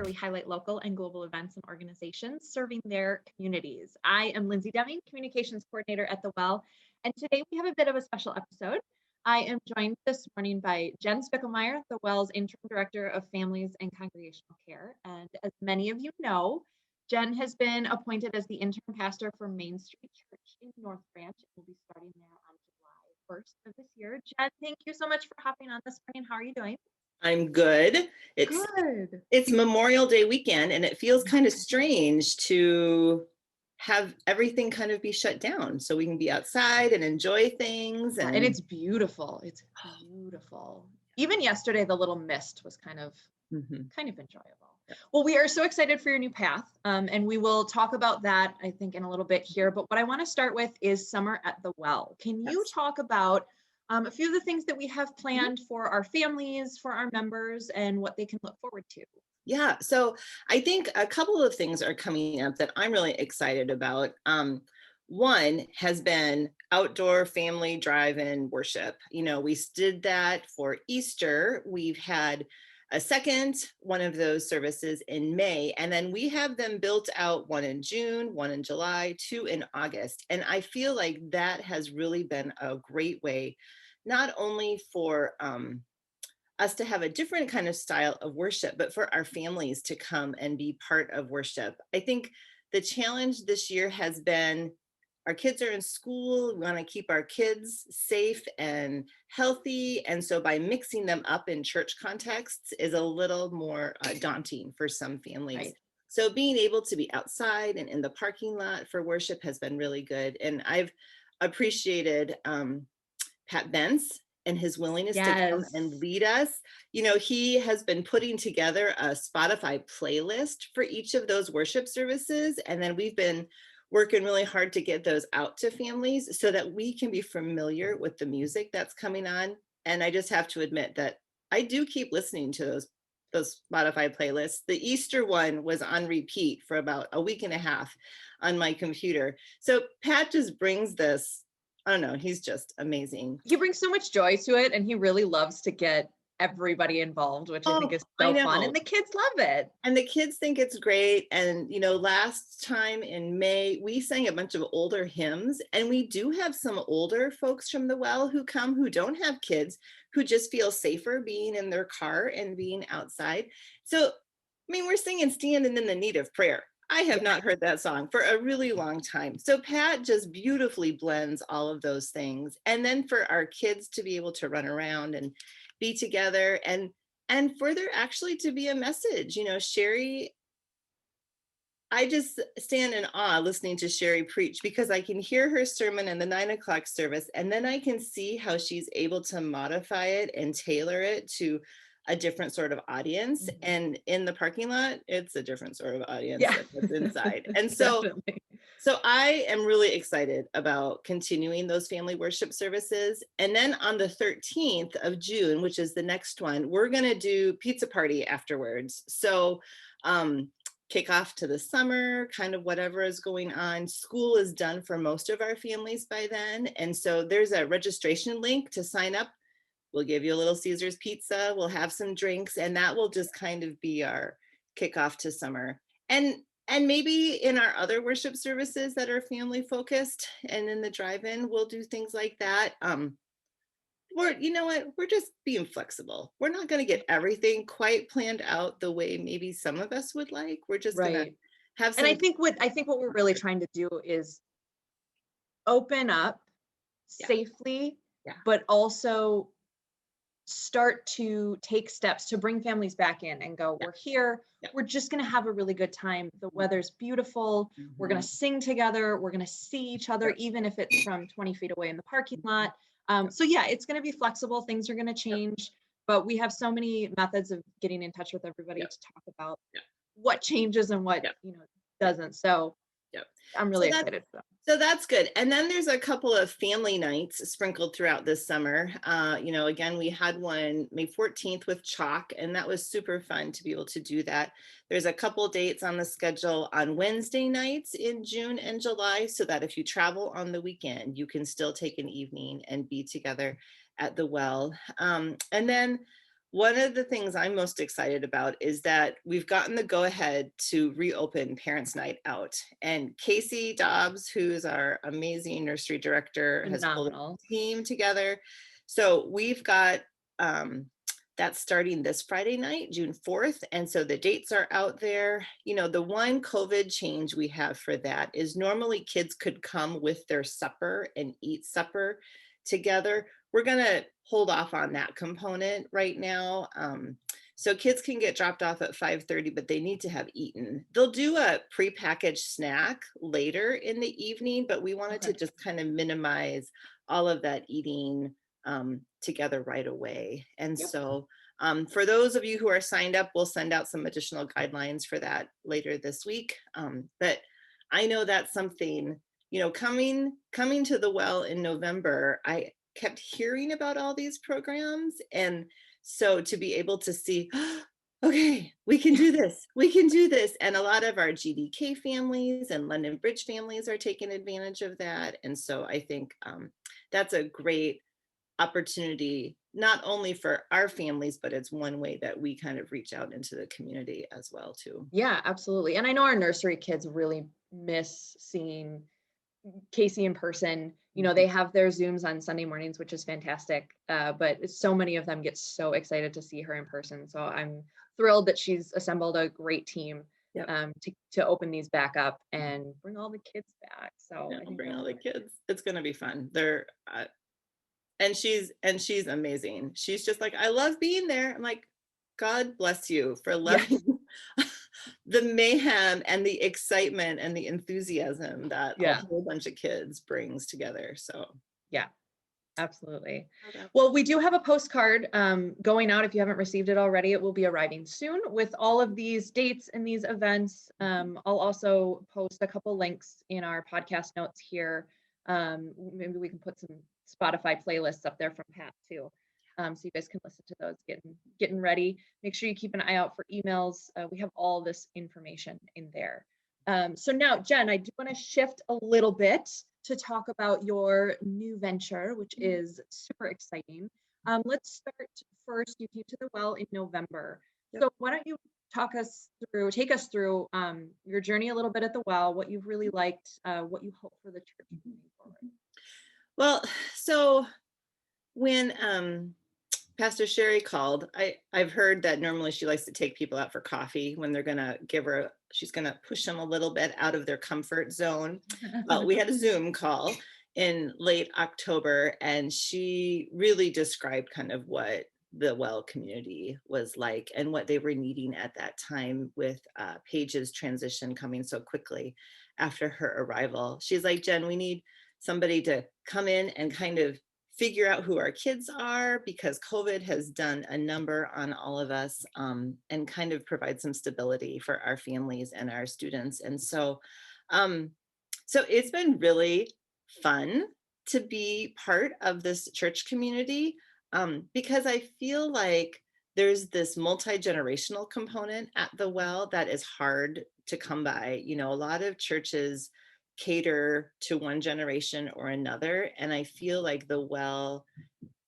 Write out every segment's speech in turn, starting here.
we highlight local and global events and organizations serving their communities. I am Lindsay Deming, Communications Coordinator at The Well, and today we have a bit of a special episode. I am joined this morning by Jen Spickelmier, The Well's Interim Director of Families and Congregational Care. And as many of you know, Jen has been appointed as the Interim Pastor for Main Street Church in North Branch and will be starting there on July 1st of this year. Jen, thank you so much for hopping on this morning. How are you doing? I'm good. Good. It's Memorial Day weekend, and it feels kind of strange to have everything kind of be shut down so we can be outside and enjoy things. And it's beautiful. It's beautiful. Even yesterday, the little mist was kind of enjoyable. Yeah. Well, we are so excited for your new path, and we will talk about that, I think, in a little bit here. But what I want to start with is Summer at the Well. Can you talk about a few of the things that we have planned for our families, for our members, and what they can look forward to? Yeah, so I think a couple of things are coming up that I'm really excited about. One has been outdoor family drive-in worship. You know, we did that for Easter. We've had a second one of those services in May, and then we have them built out, one in June, one in July, two in August. And I feel like that has really been a great way, not only for us to have a different kind of style of worship, but for our families to come and be part of worship. I think the challenge this year has been our kids are in school. We want to keep our kids safe and healthy. And so by mixing them up in church contexts is a little more daunting for some families. Right. So being able to be outside and in the parking lot for worship has been really good. And I've appreciated Pat Bentz and his willingness to come and lead us. You know, he has been putting together a Spotify playlist for each of those worship services. And then we've been working really hard to get those out to families so that we can be familiar with the music that's coming on. And I just have to admit that I do keep listening to those Spotify playlists. The Easter one was on repeat for about a week and a half on my computer. So Pat just brings this, I don't know, he's just amazing. He brings so much joy to it, and he really loves to get everybody involved, which I think is so fun, and the kids love it. And the kids think it's great. And, you know, last time in May, we sang a bunch of older hymns, and we do have some older folks from the Well who come who don't have kids, who just feel safer being in their car and being outside. So, I mean, we're singing Standing in the Need of Prayer. I have not heard that song for a really long time. So Pat just beautifully blends all of those things. And then for our kids to be able to run around and be together and for there actually to be a message. You know, Sherry, I just stand in awe listening to Sherry preach, because I can hear her sermon in the 9:00 service, and then I can see how she's able to modify it and tailor it to a different sort of audience. And in the parking lot, it's a different sort of audience that's inside. And so I am really excited about continuing those family worship services. And then on the 13th of June, which is the next one, we're going to do pizza party afterwards. So kick off to the summer, kind of whatever is going on. School is done for most of our families by then. And so there's a registration link to sign up. We'll give you a little Caesar's pizza. We'll have some drinks, and that will just kind of be our kickoff to summer. And maybe in our other worship services that are family focused and in the drive-in, we'll do things like that. You know what? We're just being flexible. We're not going to get everything quite planned out the way maybe some of us would like. We're just going to have some. And I think what we're really trying to do is open up safely, but also start to take steps to bring families back in and go, we're here. We're just going to have a really good time. The weather's beautiful. We're going to sing together. We're going to see each other, even if it's from 20 feet away in the parking lot. So yeah, it's going to be flexible. Things are going to change, but we have so many methods of getting in touch with everybody to talk about what changes and what doesn't. So I'm really excited for that. So that's good. And then there's a couple of family nights sprinkled throughout this summer. Again, we had one May 14th with Chalk, and that was super fun to be able to do that. There's a couple dates on the schedule on Wednesday nights in June and July, so that if you travel on the weekend, you can still take an evening and be together at the Well. And then one of the things I'm most excited about is that we've gotten the go-ahead to reopen Parents' Night Out. And Casey Dobbs, who's our amazing nursery director, has pulled Phenomenal. a team together. So we've got that starting this Friday night, June 4th. And so the dates are out there. You know, the one COVID change we have for that is normally kids could come with their supper and eat supper together. We're going to hold off on that component right now. So kids can get dropped off at 5:30, but they need to have eaten. They'll do a prepackaged snack later in the evening, but we wanted to just kind of minimize all of that eating together right away. And so for those of you who are signed up, we'll send out some additional guidelines for that later this week. But I know that's something, you know, coming to the well in November, I kept hearing about all these programs. And so to be able to see, okay, we can do this, we can do this. And a lot of our GDK families and London Bridge families are taking advantage of that. And so I think that's a great opportunity, not only for our families, but it's one way that we kind of reach out into the community as well too. Yeah, absolutely. And I know our nursery kids really miss seeing Casey in person. You know, they have their Zooms on Sunday mornings, which is fantastic. But so many of them get so excited to see her in person. So I'm thrilled that she's assembled a great team to open these back up and bring all the kids back. So I think bring all the kids. It's going to be fun. They're and she's amazing. She's just like, I love being there. I'm like, God bless you for loving the mayhem and the excitement and the enthusiasm that a whole bunch of kids brings together. So yeah, absolutely. Well, we do have a postcard going out. If you haven't received it already, it will be arriving soon with all of these dates and these events. I'll also post a couple links in our podcast notes here. Maybe we can put some Spotify playlists up there from Pat too. So you guys can listen to those getting ready. Make sure you keep an eye out for emails. We have all this information in there. So now, Jen, I do want to shift a little bit to talk about your new venture, which is super exciting. Let's start first. You came to the well in November. So why don't you take us through your journey a little bit at the well, what you've really liked, what you hope for the church moving forward. Well, so when Pastor Sherry called, I've heard that normally she likes to take people out for coffee when they're going to she's going to push them a little bit out of their comfort zone. We had a Zoom call in late October, and she really described kind of what the well community was like and what they were needing at that time with Paige's transition coming so quickly after her arrival. She's like, Jen, we need somebody to come in and kind of figure out who our kids are, because COVID has done a number on all of us, and kind of provide some stability for our families and our students. And so it's been really fun to be part of this church community, because I feel like there's this multi-generational component at the well that is hard to come by. You know, a lot of churches cater to one generation or another. And I feel like the well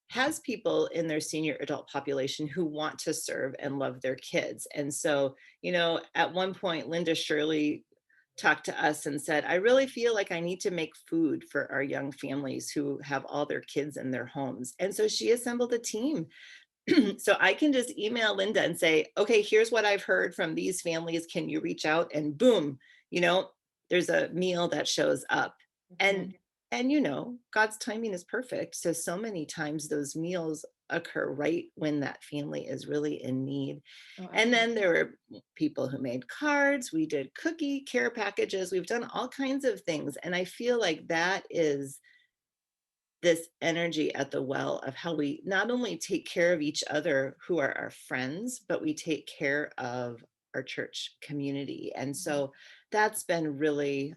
has people in their senior adult population who want to serve and love their kids. And so, you know, at one point, Linda Shirley talked to us and said, I really feel like I need to make food for our young families who have all their kids in their homes. And so she assembled a team. So I can just email Linda and say, okay, here's what I've heard from these families. Can you reach out? And boom, you know, there's a meal that shows up. And you know, God's timing is perfect. So many times those meals occur right when that family is really in need. And then there were people who made cards. We did cookie care packages. We've done all kinds of things. And I feel like that is this energy at the well of how we not only take care of each other who are our friends, but we take care of our church community. And so that's been really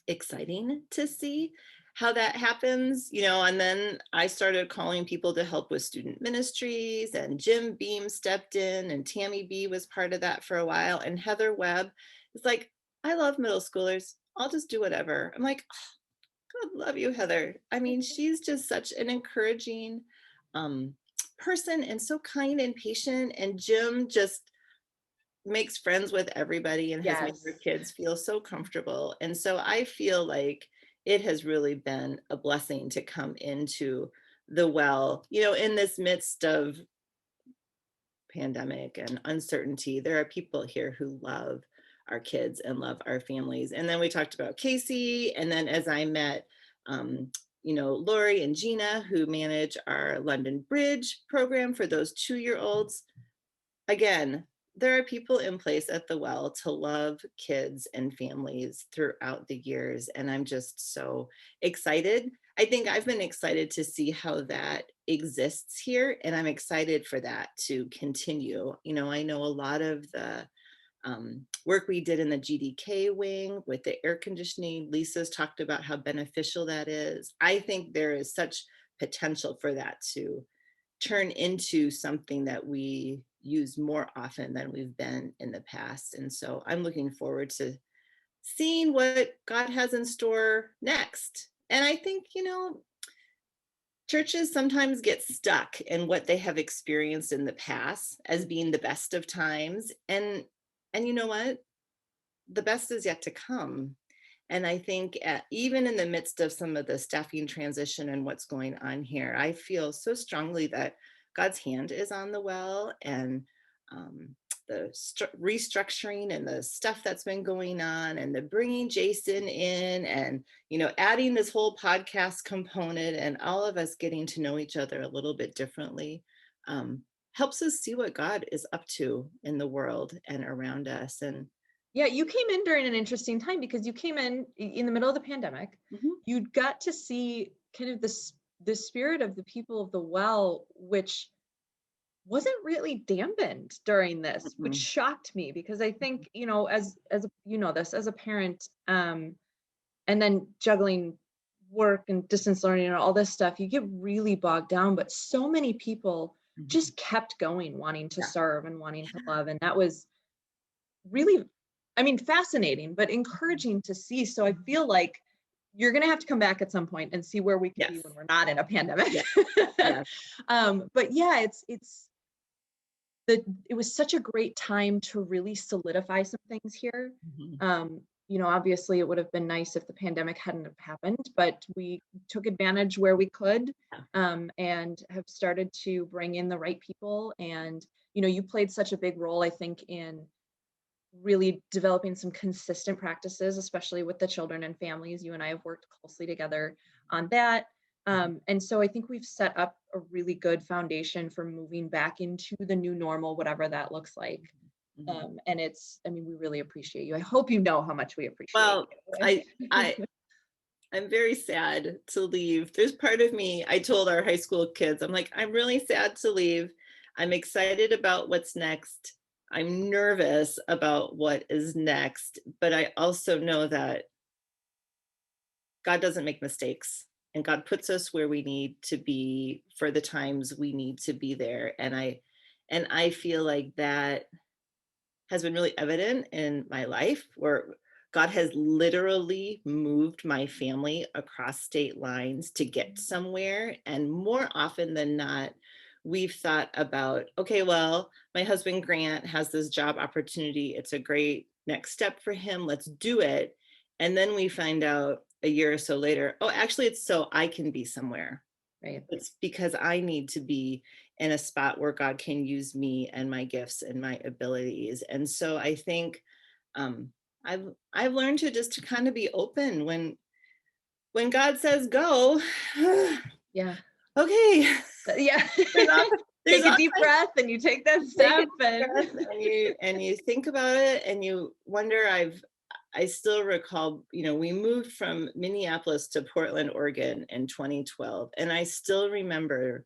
exciting to see how that happens, you know. And then I started calling people to help with student ministries, and Jim Beam stepped in, and Tammy B was part of that for a while. And Heather Webb is like, I love middle schoolers. I'll just do whatever. I'm like, oh, God love you, Heather. I mean, she's just such an encouraging person and so kind and patient. And Jim just makes friends with everybody and has made Yes. her kids feel so comfortable. And so I feel like it has really been a blessing to come into the well, in this midst of pandemic and uncertainty. There are people here who love our kids and love our families. And then we talked about Casey. And then as I met, Lori and Gina, who manage our London Bridge program for those 2-year-olds, again, there are people in place at the well to love kids and families throughout the years. And I'm just so excited. I think I've been excited to see how that exists here. And I'm excited for that to continue. I know a lot of the work we did in the GDK wing with the air conditioning. Lisa's talked about how beneficial that is. I think there is such potential for that to turn into something that we use more often than we've been in the past. And so I'm looking forward to seeing what God has in store next. And I think, churches sometimes get stuck in what they have experienced in the past as being the best of times. And you know what? The best is yet to come. And I think even in the midst of some of the staffing transition and what's going on here, I feel so strongly that God's hand is on the well, and the restructuring and the stuff that's been going on, and the bringing Jason in, and adding this whole podcast component, and all of us getting to know each other a little bit differently, helps us see what God is up to in the world and around us. And yeah, you came in during an interesting time because you came in the middle of the pandemic. You got to see kind of the spirit of the people of the well, which wasn't really dampened during this, which shocked me, because I think, as as a parent, and then juggling work and distance learning and all this stuff, you get really bogged down. But so many people just kept going, wanting to serve and wanting to love. And that was really, fascinating, but encouraging to see. So I feel like you're going to have to come back at some point and see where we can be when we're not in a pandemic. But yeah, it was such a great time to really solidify some things here. Obviously it would have been nice if the pandemic hadn't have happened, but we took advantage where we could, and have started to bring in the right people. And, you played such a big role, I think, in really developing some consistent practices, especially with the children and families. You and I have worked closely together on that. And so I think we've set up a really good foundation for moving back into the new normal, whatever that looks like. And we really appreciate you. I hope you know how much we appreciate you. I'm very sad to leave. There's part of me, I told our high school kids, I'm like, I'm really sad to leave. I'm excited about what's next. I'm nervous about what is next, but I also know that God doesn't make mistakes, and God puts us where we need to be for the times we need to be there. And I feel like that has been really evident in my life, where God has literally moved my family across state lines to get somewhere. And more often than not, we've thought about, okay, well, my husband Grant has this job opportunity. It's a great next step for him. Let's do it. And then we find out a year or so later, oh, actually, it's so I can be somewhere. Right. It's because I need to be in a spot where God can use me and my gifts and my abilities. And so I think I've learned to kind of be open when God says go. Yeah. Okay. Yeah. There's take a deep breath, and you take that step, and you think about it, and you wonder. I still recall, we moved from Minneapolis to Portland, Oregon in 2012, and I still remember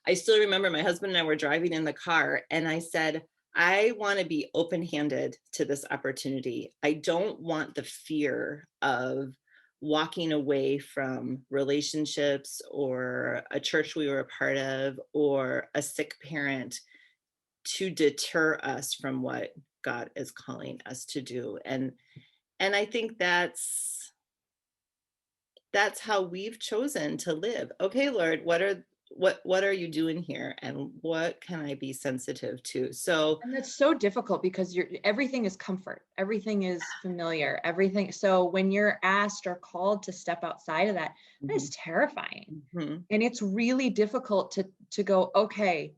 my husband and I were driving in the car, and I said, I want to be open-handed to this opportunity. I don't want the fear of walking away from relationships or a church we were a part of or a sick parent to deter us from what God is calling us to do. And I think that's how we've chosen to live. Okay, Lord, what are what are you doing here, and what can I be sensitive to? So, and that's so difficult because everything is comfort, everything is familiar, everything. So when you're asked or called to step outside of that, that is mhm, terrifying. mhm, And it's really difficult to go, okay,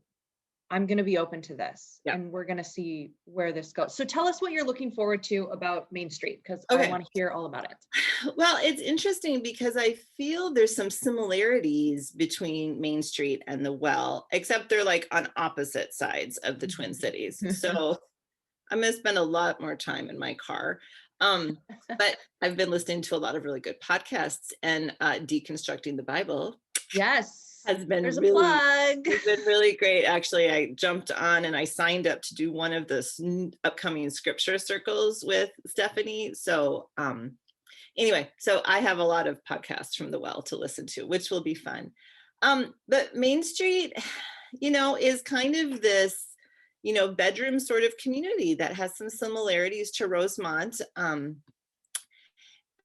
I'm going to be open to this yeah. and we're going to see where this goes. So tell us what you're looking forward to about Main Street, because I Okay. want to hear all about it. Well, it's interesting because I feel there's some similarities between Main Street and the Well, except they're like on opposite sides of the Twin Cities. So I'm going to spend a lot more time in my car. But I've been listening to a lot of really good podcasts, and Deconstructing the Bible Yes, has been there's a really plug. it's been really great. Actually, I jumped on and I signed up to do one of the upcoming scripture circles with Stephanie. So anyway, so I have a lot of podcasts from the Well to listen to, which will be fun. But Main Street, is kind of this, bedroom sort of community that has some similarities to Rosemont.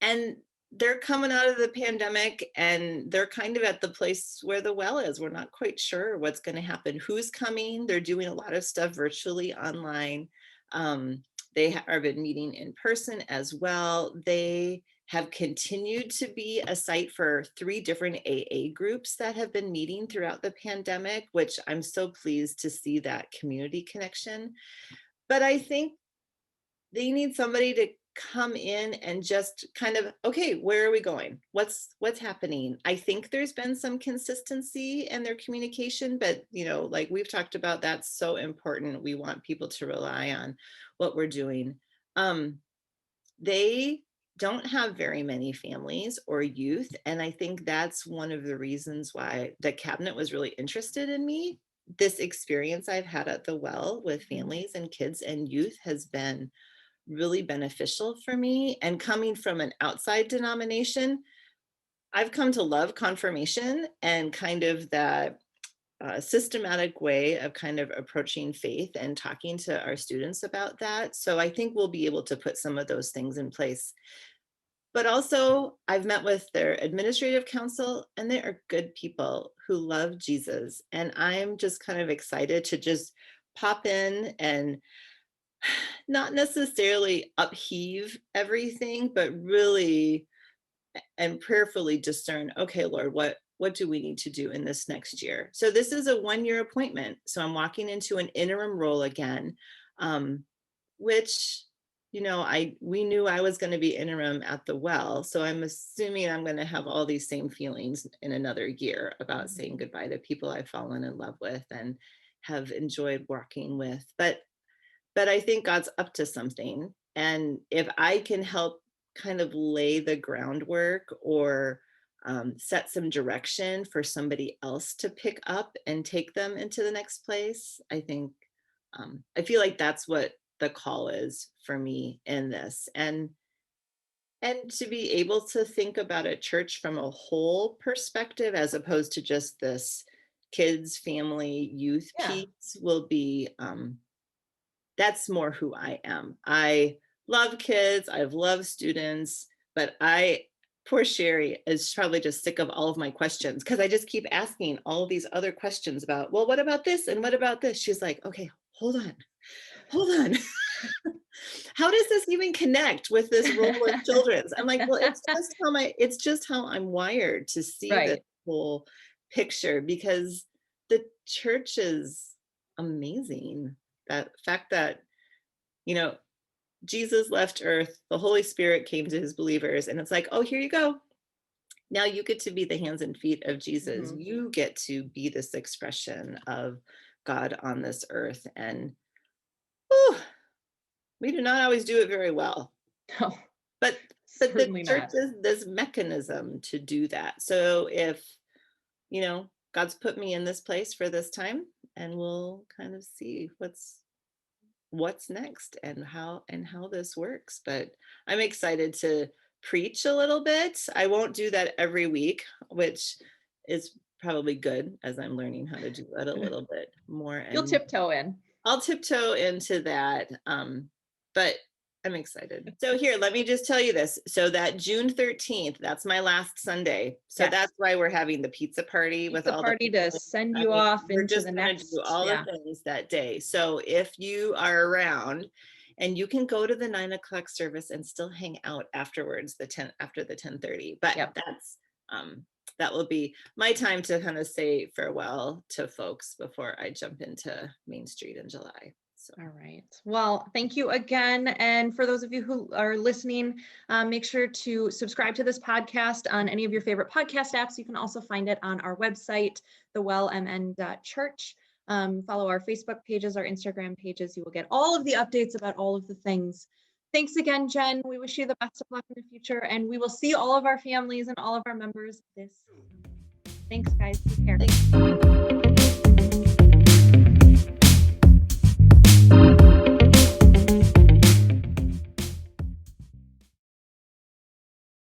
And they're coming out of the pandemic, and they're kind of at the place where the Well is. We're not quite sure what's going to happen, who's coming. They're doing a lot of stuff virtually online. They have been meeting in person as well. They have continued to be a site for 3 different AA groups that have been meeting throughout the pandemic, which I'm so pleased to see that community connection. But I think they need somebody to come in and just kind of, okay, where are we going, what's happening? I think there's been some consistency in their communication, but like we've talked about, that's so important. We want people to rely on what we're doing. They don't have very many families or youth, and I think that's one of the reasons why the cabinet was really interested in me. This experience I've had at the Well with families and kids and youth has been really beneficial for me. And coming from an outside denomination, I've come to love confirmation and kind of that systematic way of kind of approaching faith and talking to our students about that. So I think we'll be able to put some of those things in place. But also, I've met with their administrative council, and they are good people who love Jesus. And I'm just kind of excited to just pop in and not necessarily upheave everything, but really and prayerfully discern, okay, Lord, what do we need to do in this next year? So this is a 1-year appointment. So I'm walking into an interim role again, which, we knew I was going to be interim at the Well. So I'm assuming I'm going to have all these same feelings in another year about saying goodbye to people I've fallen in love with and have enjoyed working with. But I think God's up to something. And if I can help kind of lay the groundwork or set some direction for somebody else to pick up and take them into the next place, I think I feel like that's what the call is for me in this. And to be able to think about a church from a whole perspective as opposed to just this kids, family, youth Yeah. piece will be that's more who I am. I love kids, I love students, but poor Sherry is probably just sick of all of my questions because I just keep asking all these other questions about, well, what about this? And what about this? She's like, okay, hold on, hold on. How does this even connect with this role of children's? I'm like, well, it's just how I'm wired to see the Right. whole picture because the church is amazing. That fact that, you know, Jesus left earth, the Holy Spirit came to his believers, and it's like, oh, here you go. Now you get to be the hands and feet of Jesus. Mhm. You get to be this expression of God on this earth. And whew, we do not always do it very well. No, But the certainly church not. is this mechanism to do that. So if, God's put me in this place for this time, and we'll kind of see what's next and how this works. But I'm excited to preach a little bit. I won't do that every week, which is probably good as I'm learning how to do that a little bit more You'll and more. tiptoe in. I'll tiptoe into that. But I'm excited. So here, let me just tell you this. So that June 13th, that's my last Sunday. So Yes. that's why we're having the pizza party with all party the to send you off we're into just the gonna next. do all the things that day. So if you are around, and you can go to the 9 o'clock service and still hang out afterwards, after the 10:30. But that's that will be my time to kind of say farewell to folks before I jump into Main Street in July. So. All right. Well, thank you again. And for those of you who are listening, make sure to subscribe to this podcast on any of your favorite podcast apps. You can also find it on our website, thewellmn.church. Follow our Facebook pages, our Instagram pages. You will get all of the updates about all of the things. Thanks again, Jen. We wish you the best of luck in the future, and we will see all of our families and all of our members this. Thanks, guys. Take care. Thanks.